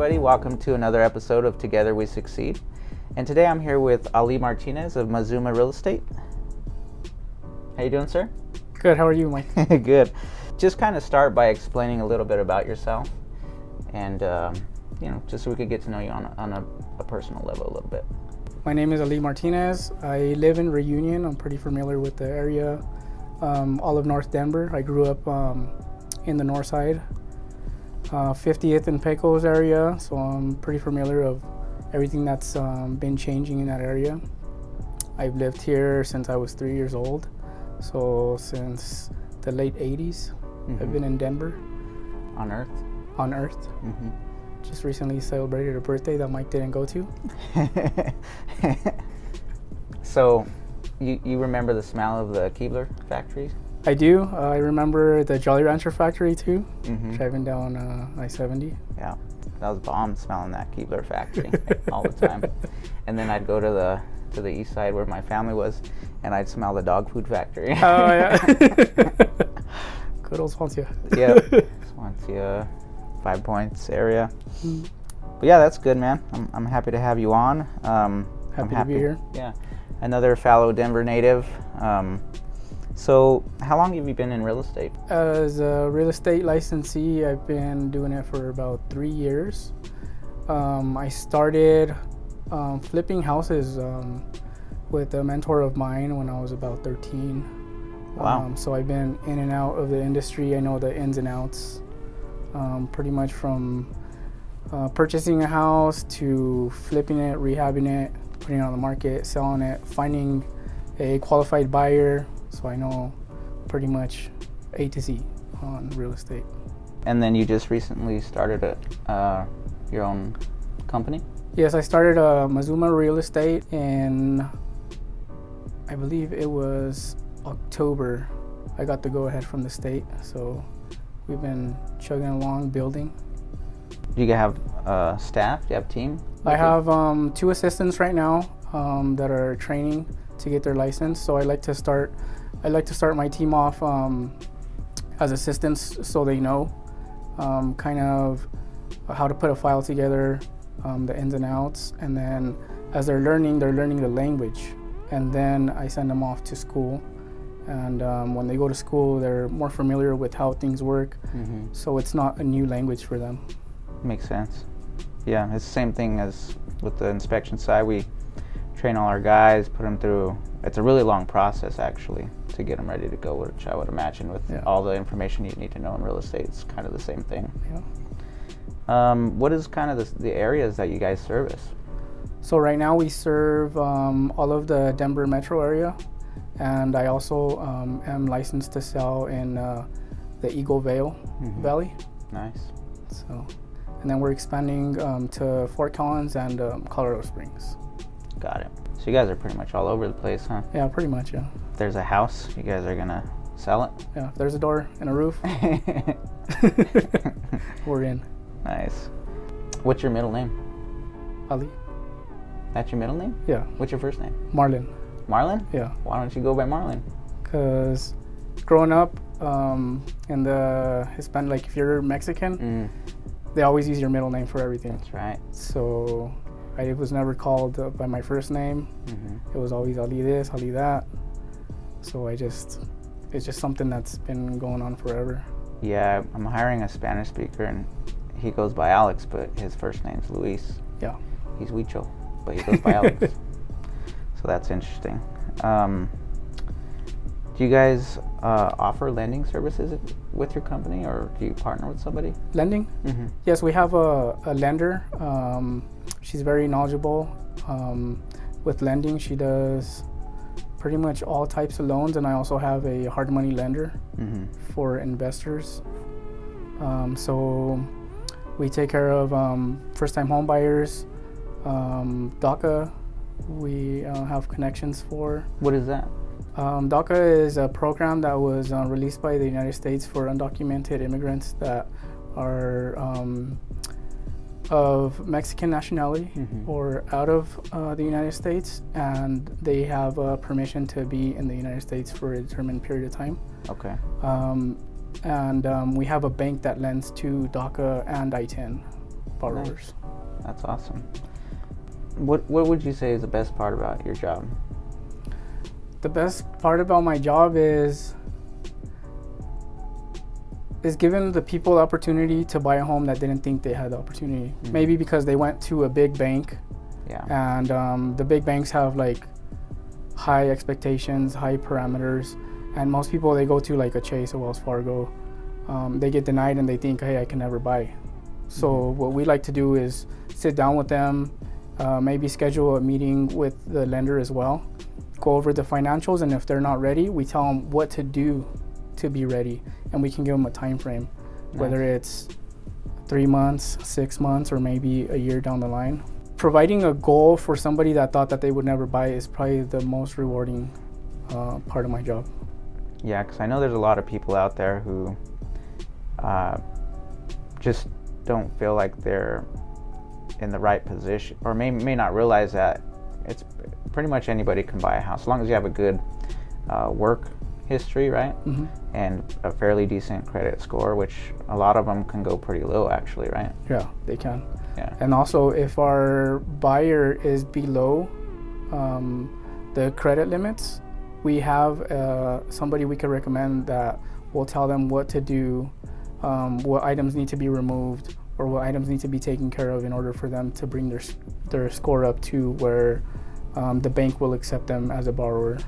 everybody. Welcome to another episode of Together We Succeed. And today I'm here with Ali Martinez of Mazuma Real Estate. How you doing, sir? Good. How are you, Mike? Good. Just kind of start by explaining a little bit about yourself, and just so we could get to know you on a personal level a little bit. My name is Ali Martinez. I live in Reunion. I'm pretty familiar with the area. All of North Denver. I grew up in the north side, 50th and Pecos area, so I'm pretty familiar of everything that's been changing in that area. I've lived here since I was 3 years old, so since the late 80s. I've been in Denver. On Earth? On Earth. Just recently celebrated a birthday that Mike didn't go to. So, you remember the smell of the Keebler factories? I do. I remember the Jolly Rancher factory too, driving down I-70. Yeah, that was bomb smelling that Keebler factory all the time. And then I'd go to the east side where my family was, and I'd smell the dog food factory. Oh yeah. Good old Swansea. Yeah, Swansea, 5 Points area. But yeah, that's good, man. I'm happy to have you on. Happy to be here. Yeah, another fellow Denver native. So how long have you been in real estate? As a real estate licensee, I've been doing it for about 3 years. I started flipping houses with a mentor of mine when I was about 13. Wow. So I've been in and out of the industry. I know the ins and outs, pretty much from purchasing a house to flipping it, rehabbing it, putting it on the market, selling it, finding a qualified buyer. So I know pretty much A to Z on real estate. And then you just recently started your own company? Yes, I started Mazuma Real Estate in, I believe it was October. I got the go-ahead from the state, so we've been chugging along, building. Do you have staff? Do you have a team? I have 2 assistants right now that are training to get their license. So I like to start my team off as assistants, so they know kind of how to put a file together, the ins and outs, and then as they're learning the language, and then I send them off to school. And when they go to school, they're more familiar with how things work, so it's not a new language for them. Makes sense. Yeah, it's the same thing as with the inspection side. We train all our guys, put them through. It's a really long process, actually, to get them ready to go, which I would imagine with all the information you need to know in real estate, it's kind of the same thing. Yeah. What is kind of the areas that you guys service? So right now we serve all of the Denver metro area, and I also am licensed to sell in the Eagle Valley. Nice. So, and then we're expanding to Fort Collins and Colorado Springs. Got it. So you guys are pretty much all over the place, huh? Yeah, pretty much, yeah. If there's a house, you guys are gonna sell it? Yeah, if there's a door and a roof, we're in. Nice. What's your middle name? Ali. That's your middle name? Yeah. What's your first name? Marlon. Marlon? Yeah. Why don't you go by Marlon? Because growing up in the Hispanic, like if you're Mexican, they always use your middle name for everything. That's right. So I was never called by my first name. It was always Ali this, Ali that. So it's just something that's been going on forever. Yeah, I'm hiring a Spanish speaker, and he goes by Alex, but his first name's Luis. Yeah. He's Huicho, but he goes by Alex. So that's interesting. Do you guys offer lending services with your company, or do you partner with somebody? Lending? Yes, we have a lender. She's very knowledgeable with lending. She does pretty much all types of loans, and I also have a hard money lender for investors. So we take care of first-time home buyers, DACA. We have connections for. What is that? DACA is a program that was released by the United States for undocumented immigrants that are of Mexican nationality or out of the United States, and they have permission to be in the United States for a determined period of time. Okay. And we have a bank that lends to DACA and I-10. borrowers. Nice. That's awesome. What would you say is the best part about your job? The best part about my job is giving the people the opportunity to buy a home that didn't think they had the opportunity. Mm-hmm. Maybe because they went to a big bank, and the big banks have like high expectations, high parameters, and most people, they go to like a Chase or Wells Fargo, they get denied and they think, hey, I can never buy. So what we like to do is sit down with them, maybe schedule a meeting with the lender as well, go over the financials, and if they're not ready, we tell them what to do to be ready, and we can give them a time frame, whether it's 3 months, 6 months, or maybe a year down the line. Providing a goal for somebody that thought that they would never buy is probably the most rewarding part of my job. Yeah, because I know there's a lot of people out there who just don't feel like they're in the right position, or may not realize that it's pretty much anybody can buy a house as long as you have a good work history, right? Mm-hmm. And a fairly decent credit score, which a lot of them can go pretty low actually, right? Yeah, they can. Yeah. And also, if our buyer is below the credit limits, we have somebody we could recommend that will tell them what to do, what items need to be removed, or what items need to be taken care of in order for them to bring their score up to where the bank will accept them as a borrower.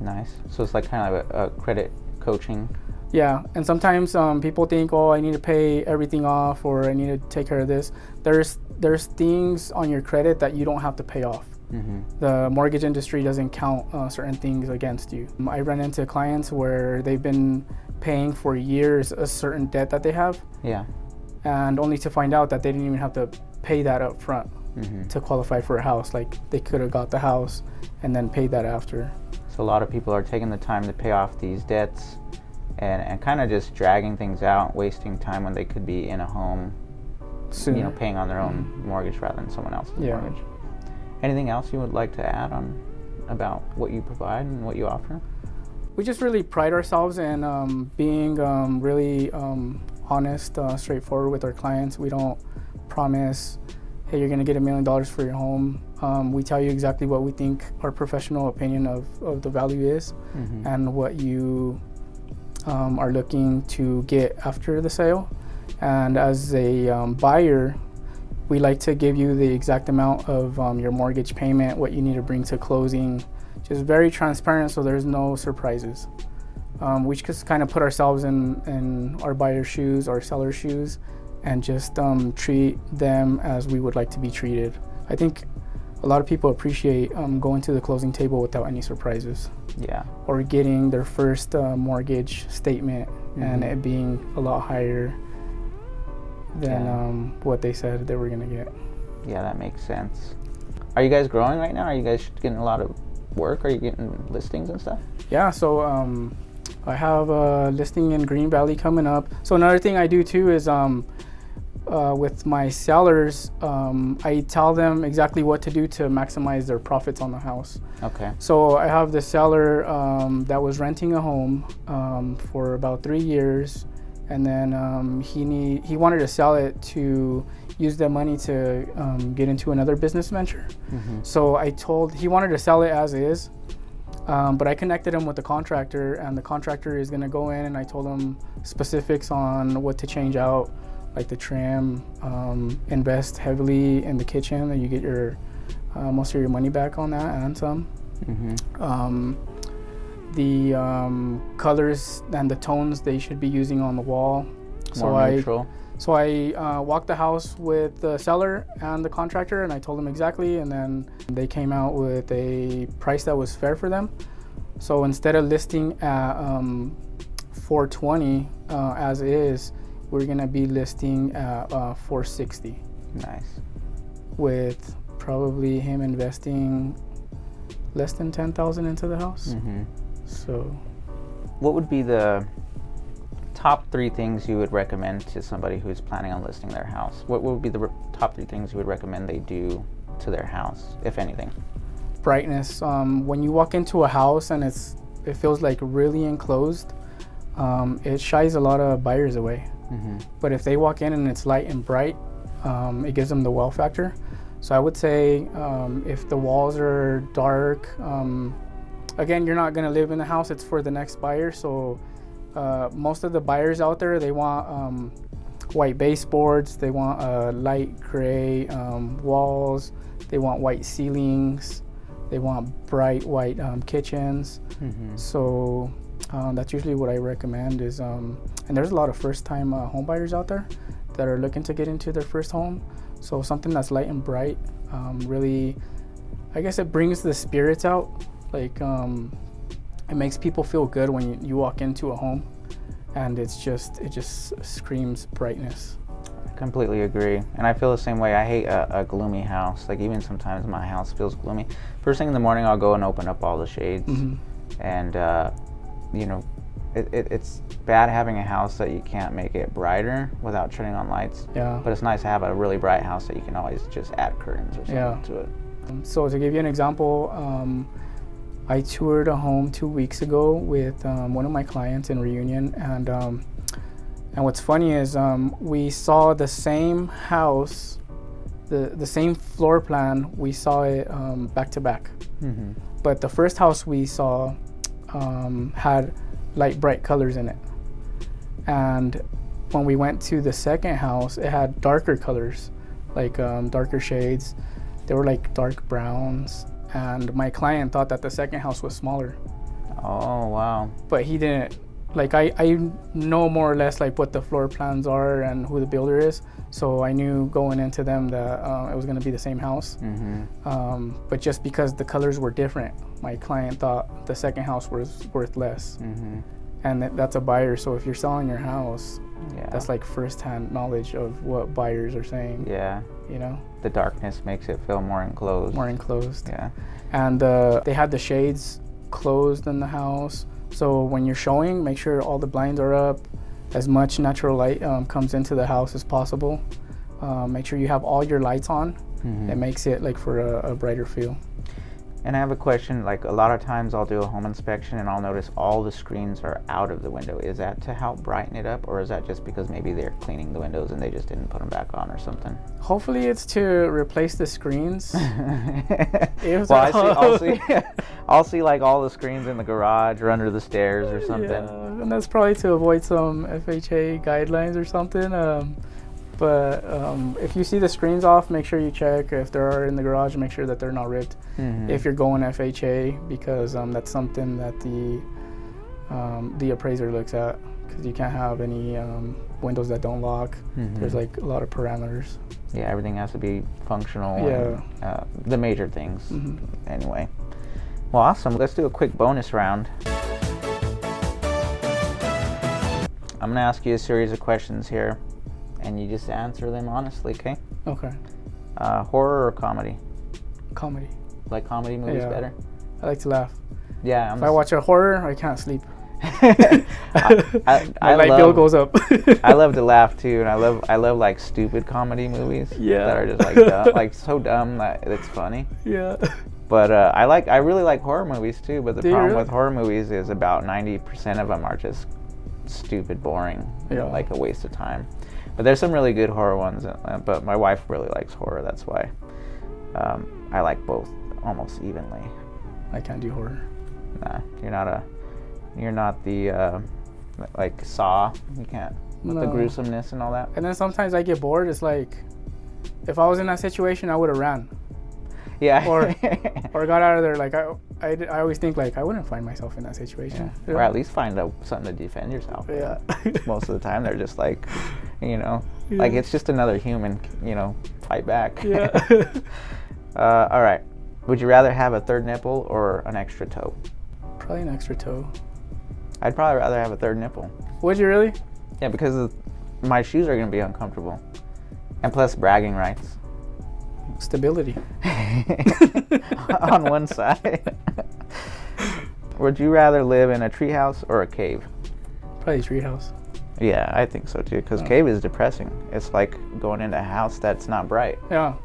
Nice. So it's like kind of a credit coaching. Yeah, and sometimes people think, oh, I need to pay everything off, or I need to take care of this. There's things on your credit that you don't have to pay off. Mm-hmm. The mortgage industry doesn't count certain things against you. I run into clients where they've been paying for years a certain debt that they have, and only to find out that they didn't even have to pay that up front to qualify for a house. Like, they could have got the house and then paid that after. So a lot of people are taking the time to pay off these debts and kind of just dragging things out, wasting time when they could be in a home, Sooner. Paying on their own mortgage rather than someone else's mortgage. Anything else you would like to add on about what you provide and what you offer? We just really pride ourselves in being really honest, straightforward with our clients. We don't promise, hey, you're going to get $1 million for your home. We tell you exactly what we think our professional opinion of the value is, and what you are looking to get after the sale. And as a buyer, we like to give you the exact amount of your mortgage payment, what you need to bring to closing, just very transparent, so there's no surprises. We just kind of put ourselves in our buyer's shoes, our seller's shoes, and just treat them as we would like to be treated. I think a lot of people appreciate going to the closing table without any surprises. Yeah. Or getting their first mortgage statement and it being a lot higher than what they said they were going to get. Yeah, that makes sense. Are you guys growing right now? Are you guys getting a lot of work? Are you getting listings and stuff? Yeah, so I have a listing in Green Valley coming up. So another thing I do too is with my sellers, I tell them exactly what to do to maximize their profits on the house. Okay. So I have the seller that was renting a home for about 3 years, and then he wanted to sell it to use the money to get into another business venture. So he wanted to sell it as is, but I connected him with the contractor, and the contractor is going to go in, and I told him specifics on what to change out, like the trim, invest heavily in the kitchen, and you get your most of your money back on that and some. The colors and the tones they should be using on the wall. More neutral. So I walked the house with the seller and the contractor, and I told them exactly, and then they came out with a price that was fair for them. So instead of listing at $420 as is, we're gonna be listing at $460. Nice. With probably him investing less than $10,000 into the house. So, what would be the top 3 things you would recommend to somebody who's planning on listing their house? What would be the top 3 things you would recommend they do to their house, if anything? Brightness. When you walk into a house and it feels like really enclosed, it shies a lot of buyers away. But if they walk in and it's light and bright, It gives them the wow factor. So I would say if the walls are dark, again, you're not gonna live in the house. It's for the next buyer. So most of the buyers out there, they want white baseboards. They want light gray walls. They want white ceilings. They want bright white kitchens. So that's usually what I recommend is, and there's a lot of first-time home buyers out there that are looking to get into their first home. So something that's light and bright, really, I guess it brings the spirits out. Like it makes people feel good when you walk into a home, and it just screams brightness. I completely agree, and I feel the same way. I hate a gloomy house. Like even sometimes my house feels gloomy. First thing in the morning, I'll go and open up all the shades, and you know, it's bad having a house that you can't make it brighter without turning on lights. Yeah. But it's nice to have a really bright house that you can always just add curtains or something to it. So to give you an example, I toured a home 2 weeks ago with one of my clients in Reunion, and what's funny is we saw the same house, the same floor plan. We saw it back to back, but the first house we saw had light bright colors in it, and when we went to the second house, it had darker colors, like darker shades. They were like dark browns, and my client thought that the second house was smaller. Oh wow. But he didn't. Like I know more or less like what the floor plans are and who the builder is, so I knew going into them that it was going to be the same house. But just because the colors were different, my client thought the second house was worth less. And that's a buyer, so if you're selling your house, that's like first-hand knowledge of what buyers are saying. Yeah. You know? The darkness makes it feel more enclosed. More enclosed. Yeah. And they had the shades closed in the house. So when you're showing, make sure all the blinds are up, as much natural light comes into the house as possible. Make sure you have all your lights on. It makes it like for a brighter feel. And I have a question, like a lot of times I'll do a home inspection and I'll notice all the screens are out of the window. Is that to help brighten it up, or is that just because maybe they're cleaning the windows and they just didn't put them back on or something? Hopefully it's to replace the screens. Well, I'll see like all the screens in the garage or under the stairs or something. Yeah, and that's probably to avoid some FHA guidelines or something. But if you see the screens off, make sure you check. If they are in the garage, make sure that they're not ripped. If you're going FHA, because that's something that the appraiser looks at, because you can't have any windows that don't lock. There's like a lot of parameters. Yeah, everything has to be functional. Yeah. And, the major things. Anyway. Well, awesome. Let's do a quick bonus round. I'm going to ask you a series of questions here, and you just answer them honestly, okay? Okay. Horror or comedy? Comedy. Like comedy movies better? I like to laugh. Yeah. If I watch a horror, I can't sleep. My light bill goes up. I love to laugh too, and I love like stupid comedy movies that are just like dumb, like so dumb that it's funny. Yeah. But I really like horror movies too. But the problem with horror movies is about 90% of them are just stupid, boring, like a waste of time. But there's some really good horror ones. But my wife really likes horror. That's why I like both almost evenly. I can't do horror. Nah, you're not the like Saw. You can't with the gruesomeness and all that. And then sometimes I get bored. It's like if I was in that situation, I would have ran. Yeah. or got out of there. Like I always think like I wouldn't find myself in that situation. Or at least find something to defend yourself. Yeah. Most of the time they're just like, like it's just another human. Fight back. Yeah. All right. Would you rather have a third nipple or an extra toe? Probably an extra toe. I'd probably rather have a third nipple. Would you really? Yeah, because my shoes are going to be uncomfortable. And plus bragging rights. Stability. On one side. Would you rather live in a treehouse or a cave? Probably a treehouse. Yeah, I think so too, because cave is depressing. It's like going into a house that's not bright. Yeah.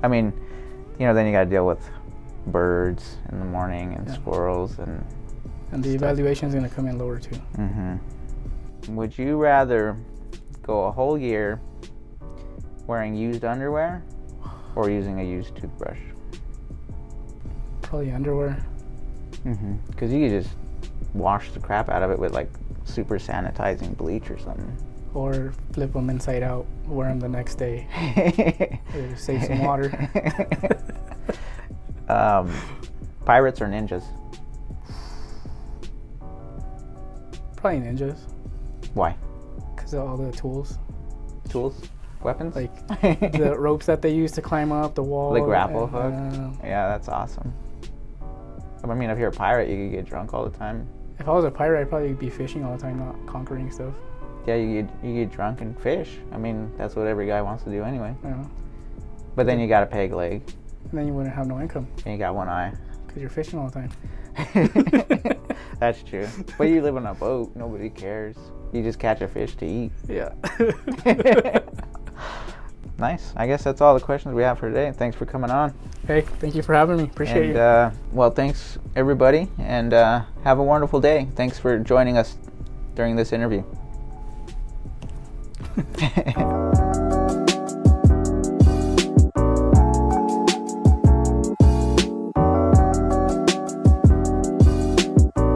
I mean, then you got to deal with birds in the morning and squirrels and the evaluation is going to come in lower too. Would you rather go a whole year wearing used underwear or using a used toothbrush? Probably underwear. Because you could just wash the crap out of it with like super sanitizing bleach or something. Or flip them inside out, wear them the next day. Save some water. Pirates or ninjas? Probably ninjas. Why? Because of all the tools. Tools? Weapons? Like the ropes that they use to climb up the wall. The grapple hook? Yeah, that's awesome. I mean, if you're a pirate, you could get drunk all the time. If I was a pirate, I'd probably be fishing all the time, not conquering stuff. Yeah, you get drunk and fish. I mean, that's what every guy wants to do anyway. Yeah. But then you got a peg leg. And then you wouldn't have no income. And you got one eye. Because you're fishing all the time. That's true. But you live on a boat. Nobody cares. You just catch a fish to eat. Yeah. Nice. I guess that's all the questions we have for today. Thanks for coming on. Hey, thank you for having me. Appreciate you. Well, thanks, everybody. And have a wonderful day. Thanks for joining us during this interview.